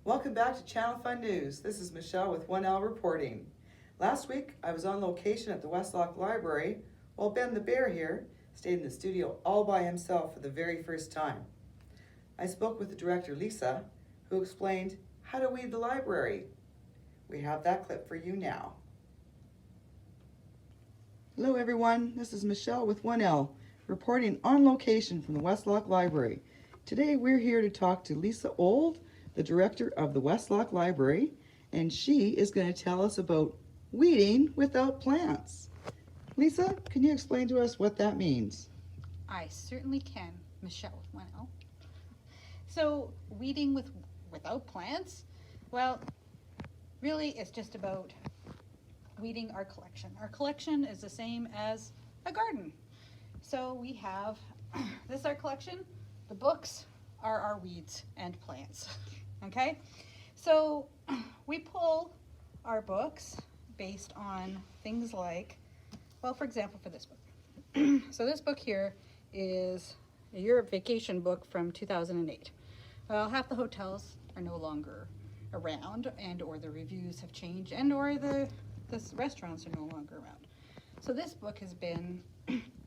Welcome back to Channel Fun News. This is Michelle with 1L reporting. Last week, I was on location at the Westlock Library while Ben the Bear here stayed in the studio all by himself for the very first time. I spoke with the director, Lisa, who explained how to weed the library. We have that clip for you now. Hello everyone, this is Michelle with 1L reporting on location from the Westlock Library. Today we're here to talk to Lisa Old, the director of the Westlock Library, and she is going to tell us about weeding without plants. Lisa, can you explain to us what that means? I certainly can, Michelle with 1L. So weeding without plants, well, really it's just about weeding our collection. Our collection is the same as a garden. So we have, this is our collection, the books are our weeds and plants. Okay, so we pull our books based on things like, well, for example, for this book. So this book here is a Europe vacation book from 2008. Well, half the hotels are no longer around, and or the reviews have changed, and or the restaurants are no longer around. So this book has been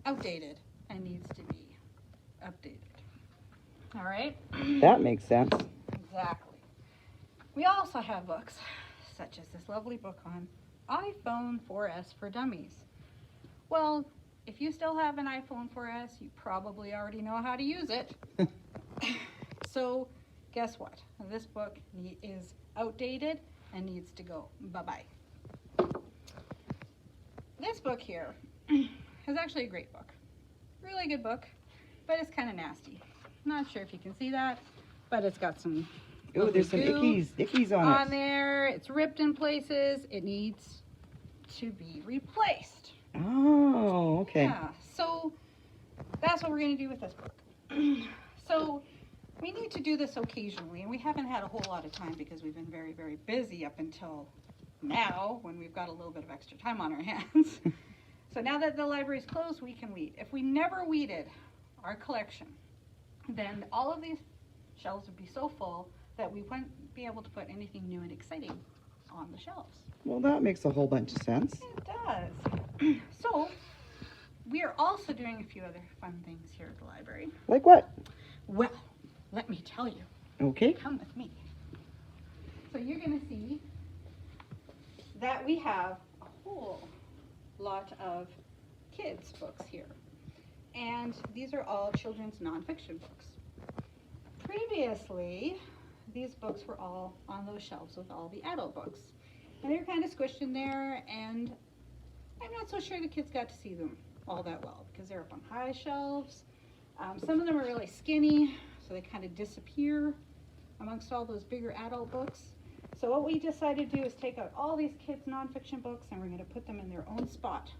outdated and needs to be updated. All right? That makes sense. Exactly. We also have books, such as this lovely book on iPhone 4S for Dummies. Well, if you still have an iPhone 4S, you probably already know how to use it. So, guess what? This book is outdated and needs to go. Bye-bye. This book here is actually a great book. Really good book, but it's kind of nasty. Not sure if you can see that, but it's got some Oh, there's some ickies on it. there. It's ripped in places. It needs to be replaced. Oh, okay. Yeah, so that's what we're going to do with this book. So we need to do this occasionally, and we haven't had a whole lot of time because we've been very, very busy up until now when we've got a little bit of extra time on our hands. So now that the library's closed, we can weed. If we never weeded our collection, then all of these shelves would be so full that we wouldn't be able to put anything new and exciting on the shelves. Well, that makes a whole bunch of sense. It does. So we are also doing a few other fun things here at the library. Like what? Well, let me tell you. Okay. Come with me. So you're going to see that we have a whole lot of kids' books here. And these are all children's nonfiction books. Previously, these books were all on those shelves with all the adult books. And they were kind of squished in there, and I'm not so sure the kids got to see them all that well because they're up on high shelves. Some of them are really skinny, so they kind of disappear amongst all those bigger adult books. So what we decided to do is take out all these kids' nonfiction books, and we're going to put them in their own spot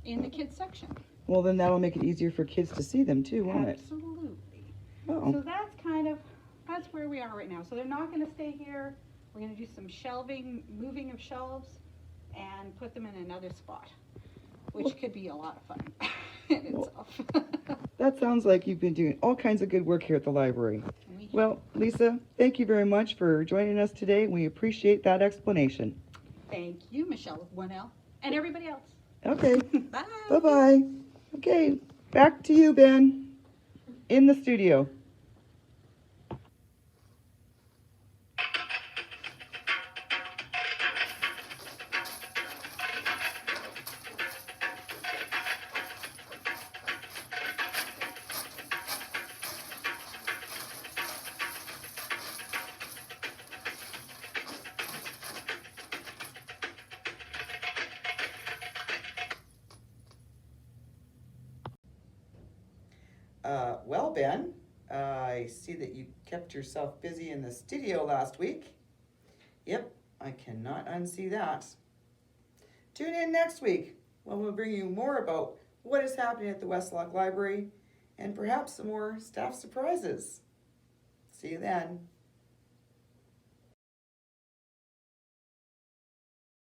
in the kids section. Well, then that'll make it easier for kids to see them too, won't it? Absolutely. Uh-oh. So that's where we are right now. So they're not going to stay here. We're going to do some shelving, moving of shelves, and put them in another spot, which could be a lot of fun in itself. That sounds like you've been doing all kinds of good work here at the library. Well, Lisa, thank you very much for joining us today. We appreciate that explanation. Thank you, Michelle with 1L, and everybody else. Okay. Bye. Bye-bye. Okay, back to you, Ben, in the studio. Well, Ben, I see that you kept yourself busy in the studio last week. Yep, I cannot unsee that. Tune in next week when we'll bring you more about what is happening at the Westlock Library and perhaps some more staff surprises. See you then.